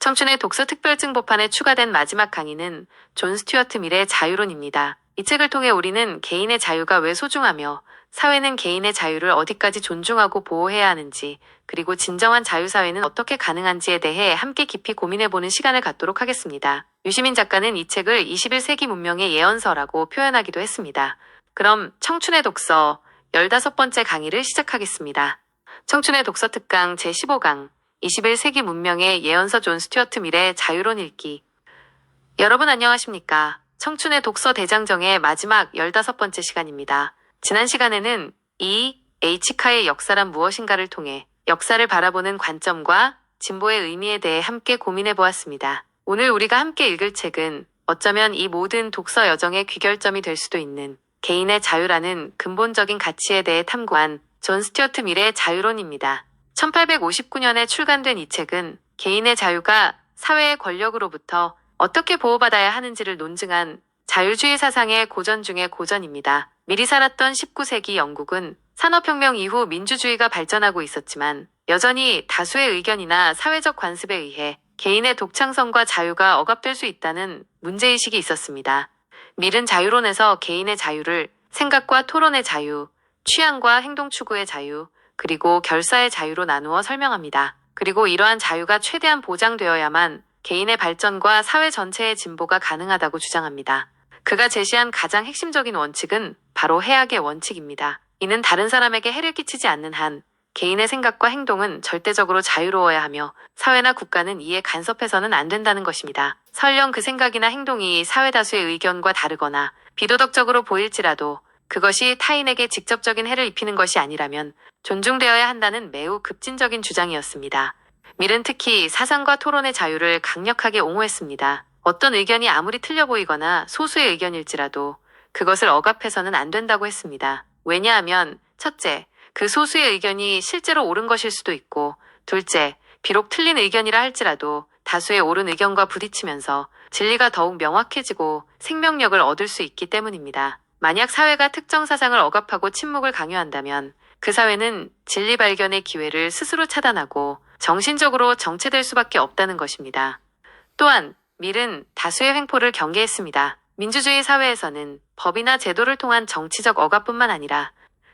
청춘의 독서 특별증보판에 추가된 마지막 강의는 존 스튜어트 밀의 자유론입니다. 이 책을 통해 우리는 개인의 자유가 왜 소중하며 사회는 개인의 자유를 어디까지 존중하고 보호해야 하는지, 그리고 진정한 자유사회는 어떻게 가능한지에 대해 함께 깊이 고민해보는 시간을 갖도록 하겠습니다. 유시민 작가는 이 책을 21세기 문명의 예언서라고 표현하기도 했습니다. 그럼 청춘의 독서 15번째 강의를 시작하겠습니다. 청춘의 독서 특강 제15강 21세기 문명의 예언서 존 스튜어트 밀의 자유론 읽기. 여러분 안녕하십니까? 청춘의 독서 대장정의 마지막 15번째 시간입니다. 지난 시간에는 이 H카의 역사란 무엇인가를 통해 역사를 바라보는 관점과 진보의 의미에 대해 함께 고민해 보았습니다. 오늘 우리가 함께 읽을 책은 어쩌면 이 모든 독서 여정의 귀결점이 될 수도 있는 개인의 자유라는 근본적인 가치에 대해 탐구한 존 스튜어트 밀의 자유론입니다. 1859년에 출간된 이 책은 개인의 자유가 사회의 권력으로부터 어떻게 보호받아야 하는지를 논증한 자유주의 사상의 고전 중의 고전입니다. 미리 살았던 19세기 영국은 산업혁명 이후 민주주의가 발전하고 있었지만 여전히 다수의 의견이나 사회적 관습에 의해 개인의 독창성과 자유가 억압될 수 있다는 문제의식이 있었습니다. 밀은 자유론에서 개인의 자유를 생각과 토론의 자유, 취향과 행동 추구의 자유, 그리고 결사의 자유로 나누어 설명합니다. 그리고 이러한 자유가 최대한 보장되어야만 개인의 발전과 사회 전체의 진보가 가능하다고 주장합니다. 그가 제시한 가장 핵심적인 원칙은 바로 해악의 원칙입니다. 이는 다른 사람에게 해를 끼치지 않는 한 개인의 생각과 행동은 절대적으로 자유로워야 하며 사회나 국가는 이에 간섭해서는 안 된다는 것입니다. 설령 그 생각이나 행동이 사회 다수의 의견과 다르거나 비도덕적으로 보일지라도 그것이 타인에게 직접적인 해를 입히는 것이 아니라면 존중되어야 한다는 매우 급진적인 주장이었습니다. 밀은 특히 사상과 토론의 자유를 강력하게 옹호했습니다. 어떤 의견이 아무리 틀려 보이거나 소수의 의견일지라도 그것을 억압해서는 안 된다고 했습니다. 왜냐하면 첫째, 그 소수의 의견이 실제로 옳은 것일 수도 있고, 둘째, 비록 틀린 의견이라 할지라도 다수의 옳은 의견과 부딪히면서 진리가 더욱 명확해지고 생명력을 얻을 수 있기 때문입니다. 만약 사회가 특정 사상을 억압하고 침묵을 강요한다면 그 사회는 진리 발견의 기회를 스스로 차단하고 정신적으로 정체될 수밖에 없다는 것입니다. 또한 밀은 다수의 횡포를 경계했습니다. 민주주의 사회에서는 법이나 제도를 통한 정치적 억압뿐만 아니라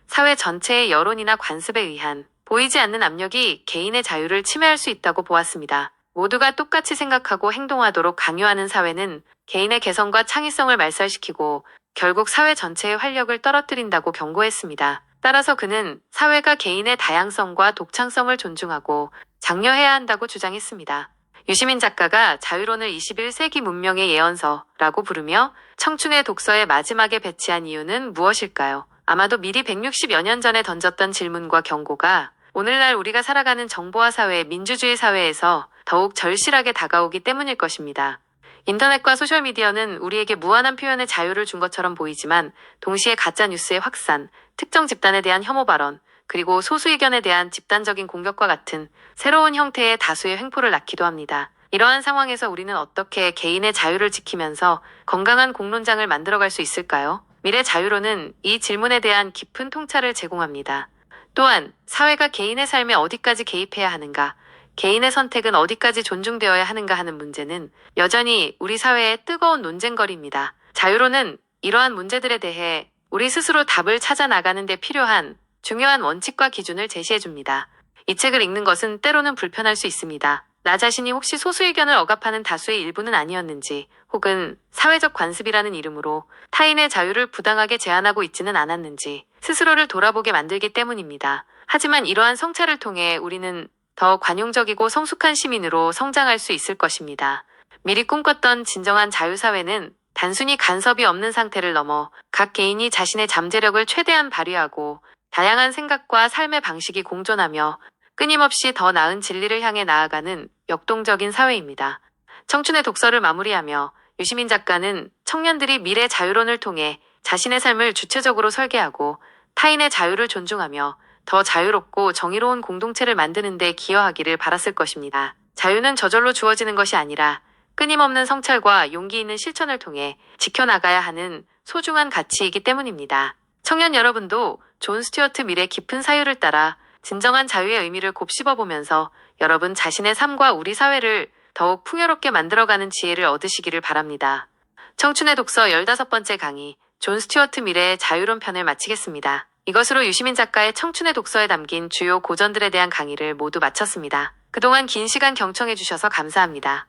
사회 전체의 여론이나 관습에 의한 보이지 않는 압력이 개인의 자유를 침해할 수 있다고 보았습니다. 모두가 똑같이 생각하고 행동하도록 강요하는 사회는 개인의 개성과 창의성을 말살시키고 결국 사회 전체의 활력을 떨어뜨린다고 경고했습니다. 따라서 그는 사회가 개인의 다양성과 독창성을 존중하고 장려해야 한다고 주장했습니다. 유시민 작가가 자유론을 21세기 문명의 예언서라고 부르며 청춘의 독서의 마지막에 배치한 이유는 무엇일까요? 아마도 미리 160여 년 전에 던졌던 질문과 경고가 오늘날 우리가 살아가는 정보화 사회, 민주주의 사회에서 더욱 절실하게 다가오기 때문일 것입니다. 인터넷과 소셜미디어는 우리에게 무한한 표현의 자유를 준 것처럼 보이지만 동시에 가짜뉴스의 확산, 특정 집단에 대한 혐오 발언, 그리고 소수 의견에 대한 집단적인 공격과 같은 새로운 형태의 다수의 횡포를 낳기도 합니다. 이러한 상황에서 우리는 어떻게 개인의 자유를 지키면서 건강한 공론장을 만들어갈 수 있을까요? 밀의 자유론은 이 질문에 대한 깊은 통찰을 제공합니다. 또한 사회가 개인의 삶에 어디까지 개입해야 하는가, 개인의 선택은 어디까지 존중되어야 하는가 하는 문제는 여전히 우리 사회의 뜨거운 논쟁거리입니다. 자유론은 이러한 문제들에 대해 우리 스스로 답을 찾아 나가는 데 필요한 중요한 원칙과 기준을 제시해줍니다. 이 책을 읽는 것은 때로는 불편할 수 있습니다. 나 자신이 혹시 소수 의견을 억압하는 다수의 일부는 아니었는지, 혹은 사회적 관습이라는 이름으로 타인의 자유를 부당하게 제한하고 있지는 않았는지 스스로를 돌아보게 만들기 때문입니다. 하지만 이러한 성찰을 통해 우리는 더 관용적이고 성숙한 시민으로 성장할 수 있을 것입니다. 미리 꿈꿨던 진정한 자유사회는 단순히 간섭이 없는 상태를 넘어 각 개인이 자신의 잠재력을 최대한 발휘하고 다양한 생각과 삶의 방식이 공존하며 끊임없이 더 나은 진리를 향해 나아가는 역동적인 사회입니다. 청춘의 독서를 마무리하며 유시민 작가는 청년들이 미래 자유론을 통해 자신의 삶을 주체적으로 설계하고 타인의 자유를 존중하며 더 자유롭고 정의로운 공동체를 만드는 데 기여하기를 바랐을 것입니다. 자유는 저절로 주어지는 것이 아니라 끊임없는 성찰과 용기 있는 실천을 통해 지켜나가야 하는 소중한 가치이기 때문입니다. 청년 여러분도 존 스튜어트 밀의 깊은 사유를 따라 진정한 자유의 의미를 곱씹어 보면서 여러분 자신의 삶과 우리 사회를 더욱 풍요롭게 만들어가는 지혜를 얻으시기를 바랍니다. 청춘의 독서 15번째 강의, 존 스튜어트 밀의 자유론 편을 마치겠습니다. 이것으로 유시민 작가의 청춘의 독서에 담긴 주요 고전들에 대한 강의를 모두 마쳤습니다. 그동안 긴 시간 경청해주셔서 감사합니다.